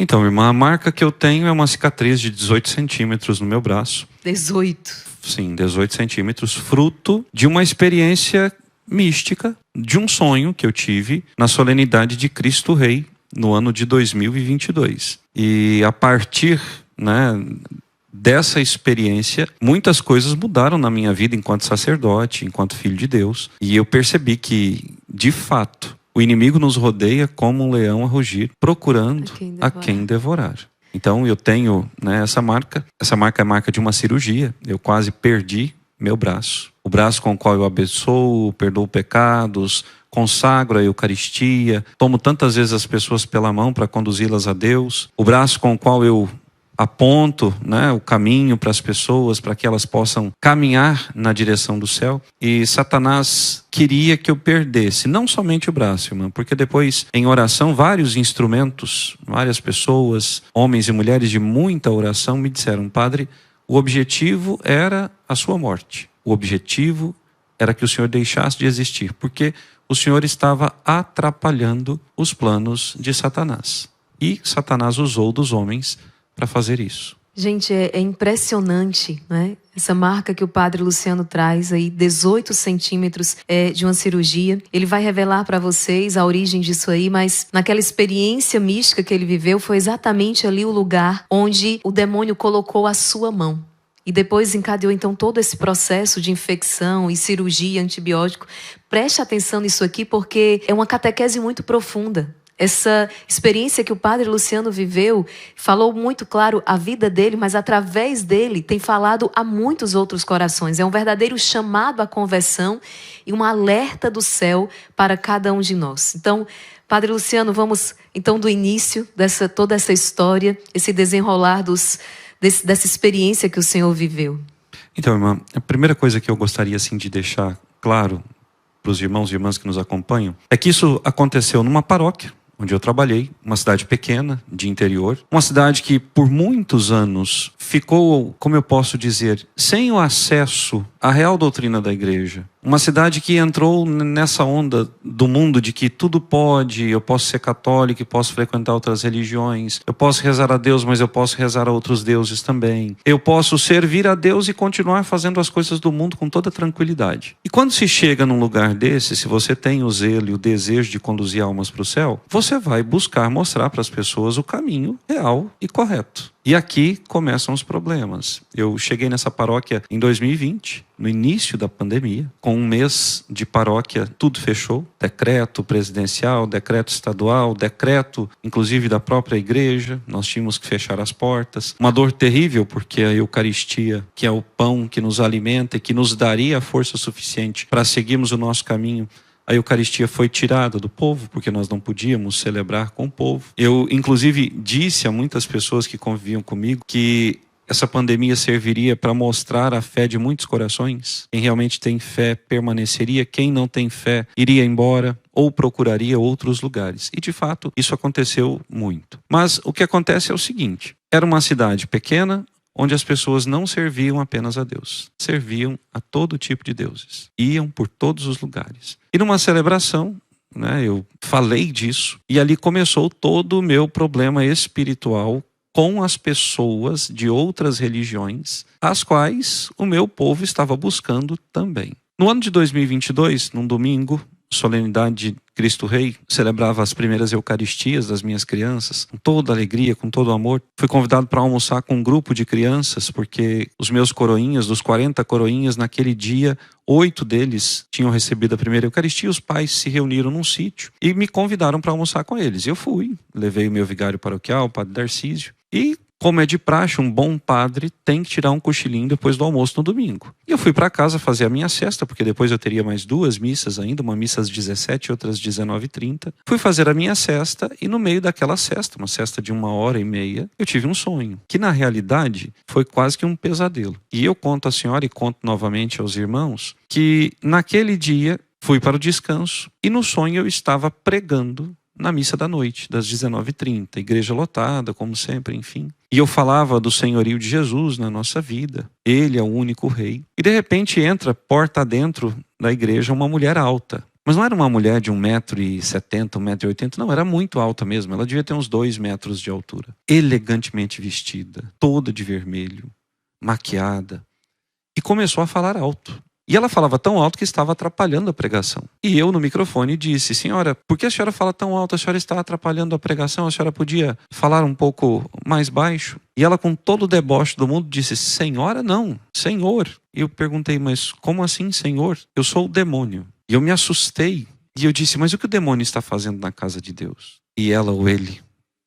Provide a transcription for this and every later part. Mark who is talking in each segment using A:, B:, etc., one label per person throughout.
A: Então, irmã, a marca que eu tenho é uma cicatriz de 18 centímetros no meu braço.
B: 18?
A: Sim, 18 centímetros, fruto de uma experiência mística, de um sonho que eu tive na solenidade de Cristo Rei, no ano de 2022. E a partir, dessa experiência, muitas coisas mudaram na minha vida enquanto sacerdote, enquanto filho de Deus. E eu percebi que, de fato, o inimigo nos rodeia como um leão a rugir, procurando a quem devorar. Então eu tenho essa marca. Essa marca é a marca de uma cirurgia. Eu quase perdi meu braço. O braço com o qual eu abençoo, perdoo pecados, consagro a Eucaristia, tomo tantas vezes as pessoas pela mão para conduzi-las a Deus. O braço com o qual eu aponto o caminho para as pessoas, para que elas possam caminhar na direção do céu. E Satanás queria que eu perdesse, não somente o braço, irmã, porque depois, em oração, vários instrumentos, várias pessoas, homens e mulheres de muita oração, me disseram: padre, o objetivo era a sua morte. O objetivo era que o senhor deixasse de existir, porque o senhor estava atrapalhando os planos de Satanás. E Satanás usou dos homens para fazer isso.
B: Gente, é impressionante, Essa marca que o padre Luciano traz aí, 18 centímetros de uma cirurgia. Ele vai revelar para vocês a origem disso aí, mas naquela experiência mística que ele viveu, foi exatamente ali o lugar onde o demônio colocou a sua mão. E depois encadeou então todo esse processo de infecção e cirurgia, antibiótico. Preste atenção nisso aqui, porque é uma catequese muito profunda. Essa experiência que o padre Luciano viveu, falou muito claro a vida dele, mas através dele tem falado a muitos outros corações. É um verdadeiro chamado à conversão e um alerta do céu para cada um de nós. Então, padre Luciano, vamos então do início dessa toda essa história, esse desenrolar dessa experiência que o senhor viveu.
A: Então, irmã, a primeira coisa que eu gostaria de deixar claro para os irmãos e irmãs que nos acompanham é que isso aconteceu numa paróquia onde eu trabalhei, uma cidade pequena, de interior. Uma cidade que por muitos anos ficou, como eu posso dizer, sem o acesso à real doutrina da igreja. Uma cidade que entrou nessa onda do mundo de que tudo pode, eu posso ser católico e posso frequentar outras religiões, eu posso rezar a Deus, mas eu posso rezar a outros deuses também. Eu posso servir a Deus e continuar fazendo as coisas do mundo com toda tranquilidade. E quando se chega num lugar desse, se você tem o zelo e o desejo de conduzir almas para o céu, você vai buscar mostrar para as pessoas o caminho real e correto. E aqui começam os problemas. Eu cheguei nessa paróquia em 2020, no início da pandemia. Com um mês de paróquia, tudo fechou. Decreto presidencial, decreto estadual, decreto, inclusive, da própria igreja. Nós tínhamos que fechar as portas. Uma dor terrível, porque a Eucaristia, que é o pão que nos alimenta e que nos daria a força suficiente para seguirmos o nosso caminho, a Eucaristia foi tirada do povo, porque nós não podíamos celebrar com o povo. Eu, inclusive, disse a muitas pessoas que conviviam comigo que essa pandemia serviria para mostrar a fé de muitos corações. Quem realmente tem fé permaneceria, quem não tem fé iria embora ou procuraria outros lugares. E, de fato, isso aconteceu muito. Mas o que acontece é o seguinte: era uma cidade pequena, onde as pessoas não serviam apenas a Deus, serviam a todo tipo de deuses, iam por todos os lugares. E numa celebração, eu falei disso, e ali começou todo o meu problema espiritual com as pessoas de outras religiões, as quais o meu povo estava buscando também. No ano de 2022, num domingo, solenidade de Cristo Rei, celebrava as primeiras Eucaristias das minhas crianças, com toda alegria, com todo amor. Fui convidado para almoçar com um grupo de crianças, porque os meus coroinhas, dos 40 coroinhas, naquele dia, 8 deles tinham recebido a primeira Eucaristia. Os pais se reuniram num sítio e me convidaram para almoçar com eles. Eu fui, levei o meu vigário paroquial, o padre Darcísio, e como é de praxe, um bom padre tem que tirar um cochilinho depois do almoço no domingo. E eu fui para casa fazer a minha sesta, porque depois eu teria mais 2 missas ainda, uma missa às 17 e outra às 19h30. Fui fazer a minha sesta e no meio daquela sesta, uma sesta de 1h30, eu tive um sonho, que na realidade foi quase que um pesadelo. E eu conto à senhora e conto novamente aos irmãos que naquele dia fui para o descanso e no sonho eu estava pregando na missa da noite, das 19h30, igreja lotada, como sempre, enfim. E eu falava do senhorio de Jesus na nossa vida. Ele é o único rei. E de repente entra, porta adentro da igreja, uma mulher alta. Mas não era uma mulher de 1,70 m, 1,80 m, não, era muito alta mesmo. Ela devia ter uns 2 metros de altura. Elegantemente vestida, toda de vermelho, maquiada. E começou a falar alto. E ela falava tão alto que estava atrapalhando a pregação. E eu, no microfone, disse: senhora, por que a senhora fala tão alto? A senhora está atrapalhando a pregação, a senhora podia falar um pouco mais baixo? E ela, com todo o deboche do mundo, disse: senhora, não, senhor. E eu perguntei: mas como assim, senhor? Eu sou o demônio. E eu me assustei. E eu disse: mas o que o demônio está fazendo na casa de Deus? E ela ou ele,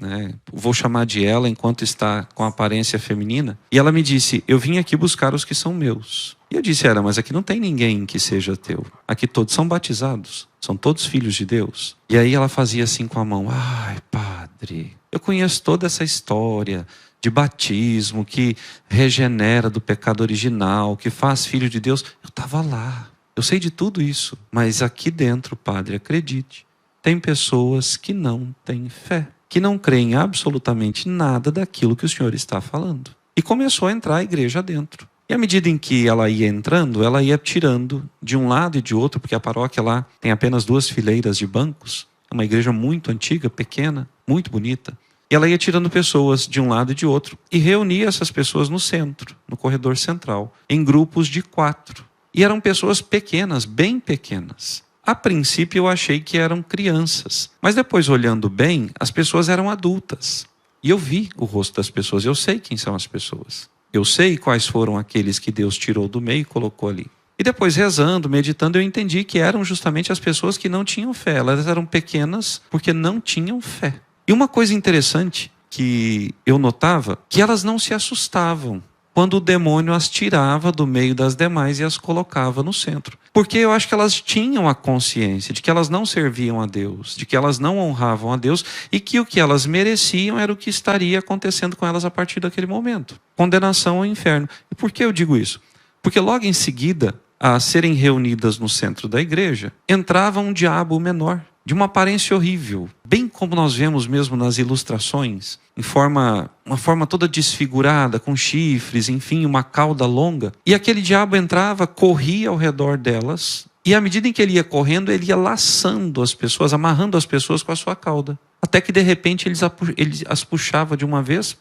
A: né? Vou chamar de ela enquanto está com aparência feminina. E ela me disse: eu vim aqui buscar os que são meus. E eu disse: mas aqui não tem ninguém que seja teu. Aqui todos são batizados. São todos filhos de Deus. E aí ela fazia assim com a mão: ai, padre, eu conheço toda essa história de batismo que regenera do pecado original, que faz filho de Deus. Eu estava lá. Eu sei de tudo isso. Mas aqui dentro, padre, acredite, tem pessoas que não têm fé, que não creem absolutamente nada daquilo que o senhor está falando. E começou a entrar a igreja dentro. E à medida em que ela ia entrando, ela ia tirando de um lado e de outro, porque a paróquia lá tem apenas 2 fileiras de bancos. É uma igreja muito antiga, pequena, muito bonita. E ela ia tirando pessoas de um lado e de outro e reunia essas pessoas no centro, no corredor central, em grupos de 4. E eram pessoas pequenas, bem pequenas. A princípio eu achei que eram crianças, mas depois, olhando bem, as pessoas eram adultas. E eu vi o rosto das pessoas, eu sei quem são as pessoas. Eu sei quais foram aqueles que Deus tirou do meio e colocou ali. E depois, rezando, meditando, eu entendi que eram justamente as pessoas que não tinham fé. Elas eram pequenas porque não tinham fé. E uma coisa interessante que eu notava, que elas não se assustavam quando o demônio as tirava do meio das demais e as colocava no centro. Porque eu acho que elas tinham a consciência de que elas não serviam a Deus, de que elas não honravam a Deus e que o que elas mereciam era o que estaria acontecendo com elas a partir daquele momento. Condenação ao inferno. E por que eu digo isso? Porque logo em seguida, a serem reunidas no centro da igreja, entrava um diabo menor, de uma aparência horrível, bem como nós vemos mesmo nas ilustrações, uma forma toda desfigurada, com chifres, enfim, uma cauda longa. E aquele diabo entrava, corria ao redor delas, e à medida em que ele ia correndo, ele ia laçando as pessoas, amarrando as pessoas com a sua cauda. Até que de repente ele as puxava de uma vez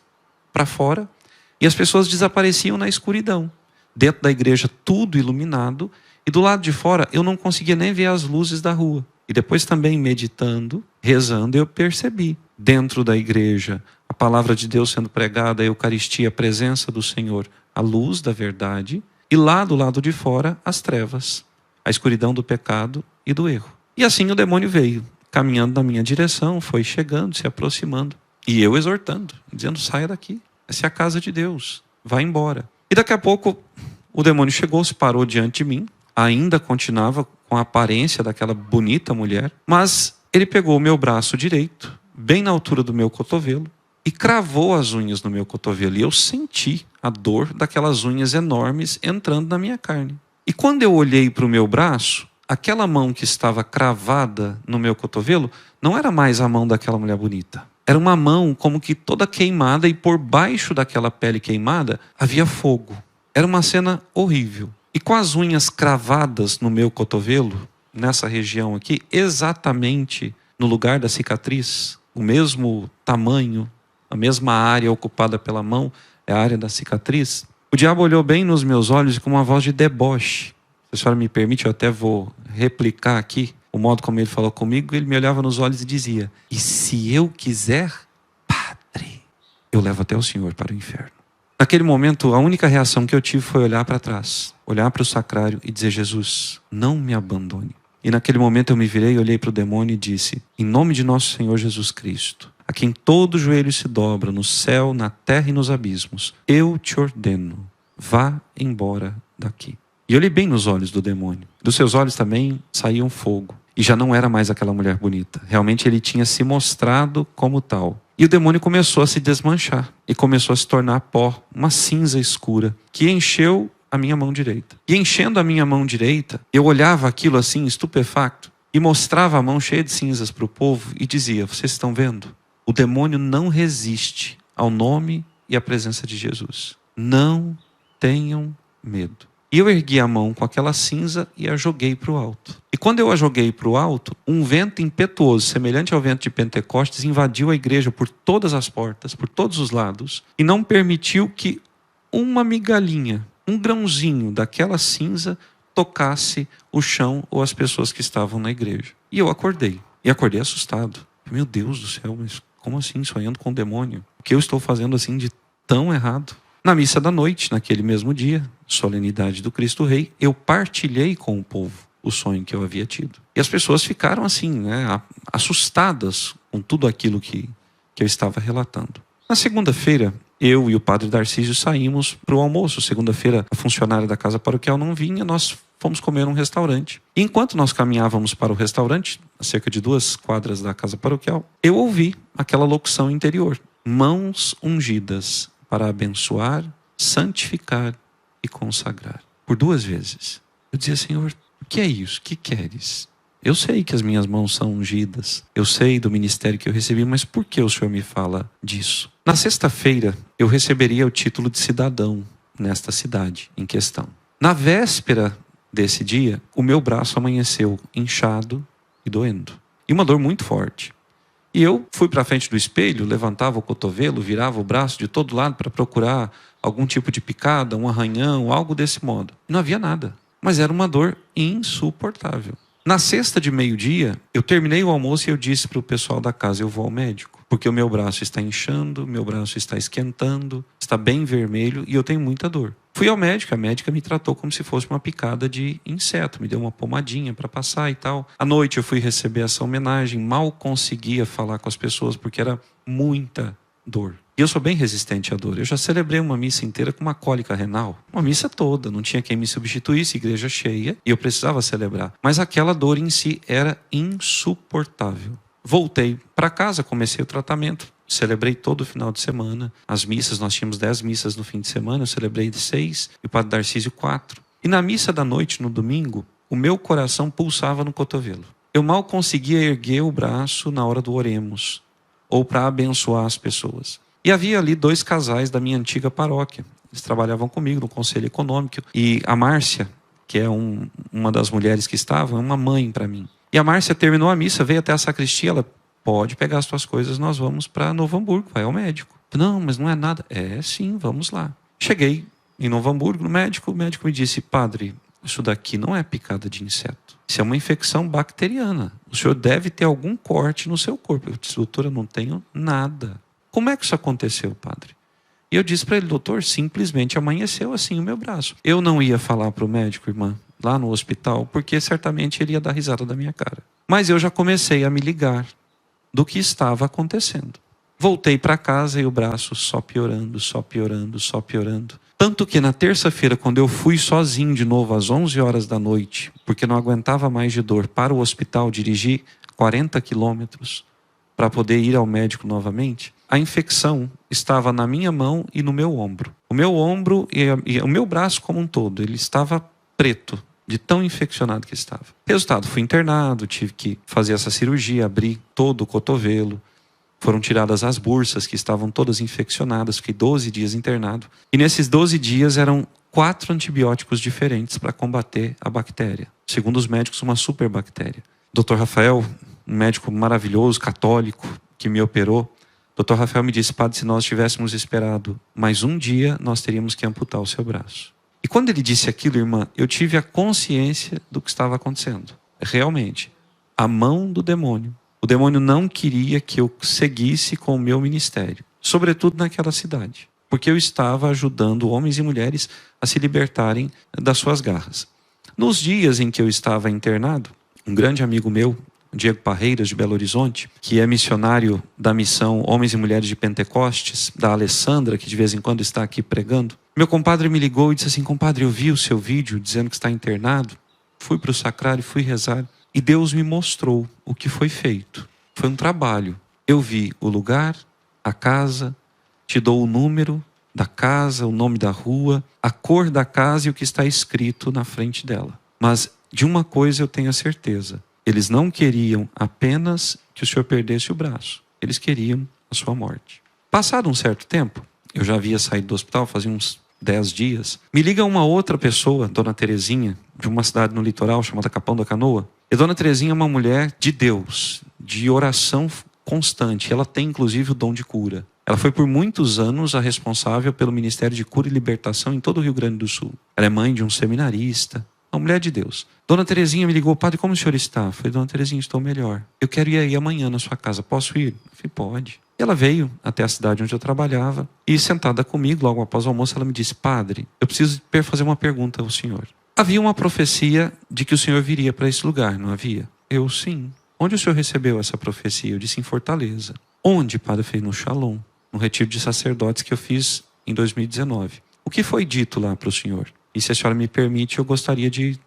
A: para fora, e as pessoas desapareciam na escuridão. Dentro da igreja, tudo iluminado, e do lado de fora eu não conseguia nem ver as luzes da rua. E depois também meditando, rezando, eu percebi dentro da igreja a palavra de Deus sendo pregada, a Eucaristia, a presença do Senhor, a luz da verdade, e lá do lado de fora as trevas, a escuridão do pecado e do erro. E assim o demônio veio, caminhando na minha direção, foi chegando, se aproximando, e eu exortando, dizendo: saia daqui, essa é a casa de Deus, vá embora. E daqui a pouco o demônio chegou, se parou diante de mim, ainda continuava com a aparência daquela bonita mulher, mas ele pegou o meu braço direito, bem na altura do meu cotovelo, e cravou as unhas no meu cotovelo. E eu senti a dor daquelas unhas enormes entrando na minha carne. E quando eu olhei para o meu braço, aquela mão que estava cravada no meu cotovelo não era mais a mão daquela mulher bonita. Era uma mão como que toda queimada, e por baixo daquela pele queimada havia fogo. Era uma cena horrível. E com as unhas cravadas no meu cotovelo, nessa região aqui, exatamente no lugar da cicatriz, o mesmo tamanho, a mesma área ocupada pela mão, é a área da cicatriz, o diabo olhou bem nos meus olhos com uma voz de deboche. Se a senhora me permite, eu até vou replicar aqui o modo como ele falou comigo. Ele me olhava nos olhos e dizia: e se eu quiser, padre, eu levo até o senhor para o inferno. Naquele momento, a única reação que eu tive foi olhar para trás, olhar para o sacrário e dizer: Jesus, não me abandone. E naquele momento eu me virei, olhei para o demônio e disse: em nome de nosso Senhor Jesus Cristo, a quem todo joelho se dobra, no céu, na terra e nos abismos, eu te ordeno, vá embora daqui. E eu olhei bem nos olhos do demônio. Dos seus olhos também saía um fogo. E já não era mais aquela mulher bonita. Realmente ele tinha se mostrado como tal. E o demônio começou a se desmanchar. E começou a se tornar pó, uma cinza escura, que encheu a minha mão direita. E enchendo a minha mão direita, eu olhava aquilo assim, estupefacto, e mostrava a mão cheia de cinzas para o povo e dizia: vocês estão vendo? O demônio não resiste ao nome e à presença de Jesus. Não tenham medo. E eu ergui a mão com aquela cinza e a joguei para o alto. E quando eu a joguei para o alto, um vento impetuoso, semelhante ao vento de Pentecostes, invadiu a igreja por todas as portas, por todos os lados, e não permitiu que uma migalhinha, um grãozinho daquela cinza tocasse o chão ou as pessoas que estavam na igreja. E eu acordei. E acordei assustado. Meu Deus do céu, mas como assim? Sonhando com o demônio? O que eu estou fazendo assim de tão errado? Na missa da noite, naquele mesmo dia, solenidade do Cristo Rei, eu partilhei com o povo o sonho que eu havia tido. E as pessoas ficaram assim, né, assustadas com tudo aquilo que eu estava relatando. Na segunda-feira, eu e o padre Darcísio saímos para o almoço. Segunda-feira, a funcionária da casa paroquial não vinha, nós fomos comer num restaurante. E enquanto nós caminhávamos para o restaurante, a cerca de 2 quadras da casa paroquial, eu ouvi aquela locução interior: mãos ungidas para abençoar, santificar e consagrar. Por 2 vezes. Eu dizia: Senhor, o que é isso? O que queres? Eu sei que as minhas mãos são ungidas. Eu sei do ministério que eu recebi, mas por que o Senhor me fala disso? Na sexta-feira, eu receberia o título de cidadão nesta cidade em questão. Na véspera desse dia, o meu braço amanheceu inchado e doendo. E uma dor muito forte. E eu fui para frente do espelho, levantava o cotovelo, virava o braço de todo lado para procurar algum tipo de picada, um arranhão, algo desse modo. E não havia nada. Mas era uma dor insuportável. Na sexta de meio-dia, eu terminei o almoço e eu disse para o pessoal da casa: eu vou ao médico, porque o meu braço está inchando, meu braço está esquentando, está bem vermelho e eu tenho muita dor. Fui ao médico, a médica me tratou como se fosse uma picada de inseto, me deu uma pomadinha para passar e tal. À noite eu fui receber essa homenagem, mal conseguia falar com as pessoas porque era muita dor. E eu sou bem resistente à dor. Eu já celebrei uma missa inteira com uma cólica renal. Uma missa toda, não tinha quem me substituísse, igreja cheia, e eu precisava celebrar. Mas aquela dor em si era insuportável. Voltei para casa, comecei o tratamento, celebrei todo o final de semana. As missas, nós tínhamos 10 missas no fim de semana, eu celebrei 6, e o padre Darcísio 4. E na missa da noite, no domingo, o meu coração pulsava no cotovelo. Eu mal conseguia erguer o braço na hora do oremos, ou para abençoar as pessoas. E havia ali 2 casais da minha antiga paróquia. Eles trabalhavam comigo no Conselho Econômico. E a Márcia, que é uma das mulheres que estavam, é uma mãe para mim. E a Márcia terminou a missa, veio até a sacristia, ela: pode pegar as tuas coisas, nós vamos para Novo Hamburgo, vai ao médico. Não, mas não é nada. É sim, vamos lá. Cheguei em Novo Hamburgo, no médico, o médico me disse: padre, isso daqui não é picada de inseto. Isso é uma infecção bacteriana. O senhor deve ter algum corte no seu corpo. Eu disse: doutor, eu não tenho nada. Como é que isso aconteceu, padre? E eu disse para ele: doutor, simplesmente amanheceu assim o meu braço. Eu não ia falar para o médico, irmã, lá no hospital, porque certamente ele ia dar risada da minha cara. Mas eu já comecei a me ligar do que estava acontecendo. Voltei para casa e o braço só piorando, só piorando, só piorando. Tanto que na terça-feira, quando eu fui sozinho de novo às 11 horas da noite, porque não aguentava mais de dor, para o hospital, dirigi 40 quilômetros para poder ir ao médico novamente, a infecção estava na minha mão e no meu ombro. O meu ombro e o meu braço como um todo, ele estava preto, de tão infeccionado que estava. Resultado, fui internado, tive que fazer essa cirurgia, abrir todo o cotovelo. Foram tiradas as bursas que estavam todas infeccionadas, fiquei 12 dias internado. E nesses 12 dias eram 4 antibióticos diferentes para combater a bactéria. Segundo os médicos, uma superbactéria. Dr. Rafael, um médico maravilhoso, católico, que me operou, Dr. Rafael me disse: padre, se nós tivéssemos esperado mais um dia, nós teríamos que amputar o seu braço. E quando ele disse aquilo, irmã, eu tive a consciência do que estava acontecendo. Realmente, a mão do demônio. O demônio não queria que eu seguisse com o meu ministério, sobretudo naquela cidade, porque eu estava ajudando homens e mulheres a se libertarem das suas garras. Nos dias em que eu estava internado, um grande amigo meu, Diego Parreiras, de Belo Horizonte, que é missionário da missão Homens e Mulheres de Pentecostes, da Alessandra, que de vez em quando está aqui pregando, meu compadre me ligou e disse assim: compadre, eu vi o seu vídeo dizendo que está internado, fui para o sacrário, fui rezar, e Deus me mostrou o que foi feito. Foi um trabalho. Eu vi o lugar, a casa, te dou o número da casa, o nome da rua, a cor da casa e o que está escrito na frente dela. Mas de uma coisa eu tenho a certeza: eles não queriam apenas que o senhor perdesse o braço, eles queriam a sua morte. Passado um certo tempo, eu já havia saído do hospital, fazia uns 10 dias, me liga uma outra pessoa, Dona Terezinha, de uma cidade no litoral chamada Capão da Canoa. E Dona Terezinha é uma mulher de Deus, de oração constante. Ela tem inclusive o dom de cura. Ela foi por muitos anos a responsável pelo Ministério de Cura e Libertação em todo o Rio Grande do Sul. Ela é mãe de um seminarista, uma mulher de Deus. Dona Terezinha me ligou: padre, como o senhor está? Eu falei: Dona Terezinha, estou melhor. Eu quero ir aí amanhã na sua casa, posso ir? Eu falei: pode. E ela veio até a cidade onde eu trabalhava e, sentada comigo, logo após o almoço, ela me disse: padre, eu preciso fazer uma pergunta ao senhor. Havia uma profecia de que o senhor viria para esse lugar, não havia? Eu: sim. Onde o senhor recebeu essa profecia? Eu disse: em Fortaleza. Onde, padre? Eu falei: no Shalom, no retiro de sacerdotes que eu fiz em 2019. O que foi dito lá para o senhor? E se a senhora me permite, eu gostaria de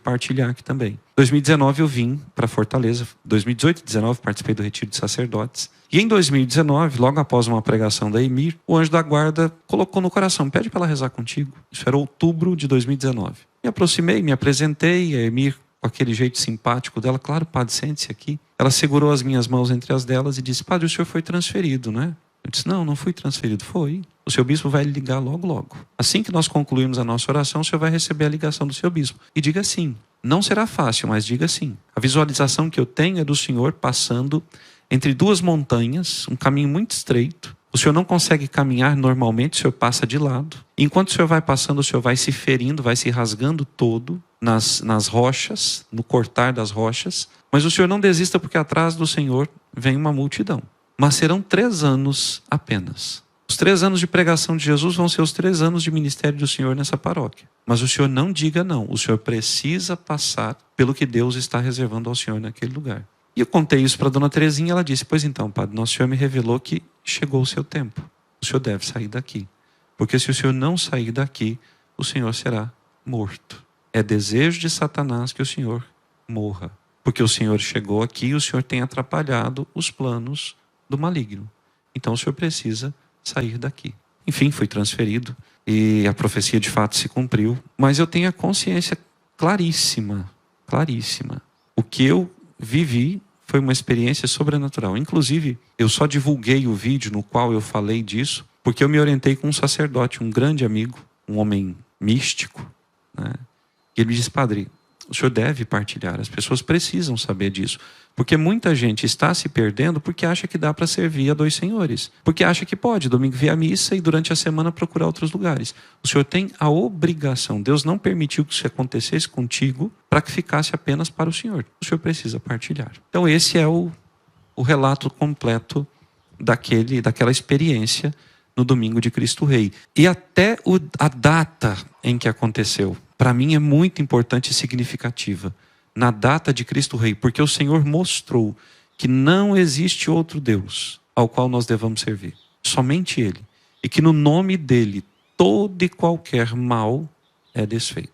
A: partilhar aqui também. Em 2019 eu vim para Fortaleza. 2018 e 2019 participei do retiro de sacerdotes. E em 2019, logo após uma pregação da Emir, o anjo da guarda colocou no coração: pede para ela rezar contigo. Isso era outubro de 2019. Me aproximei, me apresentei, a Emir, com aquele jeito simpático dela: claro, padre, sente-se aqui. Ela segurou as minhas mãos entre as delas e disse: padre, o senhor foi transferido, né? Eu disse: não, não fui transferido. Foi. O seu bispo vai lhe ligar logo, logo. Assim que nós concluirmos a nossa oração, o senhor vai receber a ligação do seu bispo. E diga sim. Não será fácil, mas diga sim. A visualização que eu tenho é do senhor passando entre duas montanhas, um caminho muito estreito. O senhor não consegue caminhar normalmente, o senhor passa de lado. Enquanto o senhor vai passando, o senhor vai se ferindo, vai se rasgando todo nas rochas, no cortar das rochas. Mas o senhor não desista, porque atrás do senhor vem uma multidão. Mas serão 3 anos apenas. Os 3 anos de pregação de Jesus vão ser os 3 anos de ministério do Senhor nessa paróquia. Mas o Senhor não diga não. O Senhor precisa passar pelo que Deus está reservando ao Senhor naquele lugar. E eu contei isso para Dona Terezinha. Ela disse: pois então, padre, nosso Senhor me revelou que chegou o seu tempo. O Senhor deve sair daqui. Porque se o Senhor não sair daqui, o Senhor será morto. É desejo de Satanás que o Senhor morra. Porque o Senhor chegou aqui e o Senhor tem atrapalhado os planos do maligno. Então o senhor precisa sair daqui. Enfim, fui transferido e a profecia de fato se cumpriu. Mas eu tenho a consciência claríssima. O que eu vivi foi uma experiência sobrenatural. Inclusive, eu só divulguei o vídeo no qual eu falei disso porque eu me orientei com um sacerdote, um grande amigo, um homem místico, né? E ele me disse: padre, o senhor deve partilhar, as pessoas precisam saber disso. Porque muita gente está se perdendo porque acha que dá para servir a 2 senhores. Porque acha que pode, domingo vir à missa e durante a semana procurar outros lugares. O senhor tem a obrigação. Deus não permitiu que isso acontecesse contigo para que ficasse apenas para o senhor. O senhor precisa partilhar. Então esse é o relato completo daquela experiência no domingo de Cristo Rei. E até a data em que aconteceu, para mim é muito importante e significativa. Na data de Cristo Rei, porque o Senhor mostrou que não existe outro Deus ao qual nós devamos servir. Somente Ele. E que no nome dEle todo e qualquer mal é desfeito.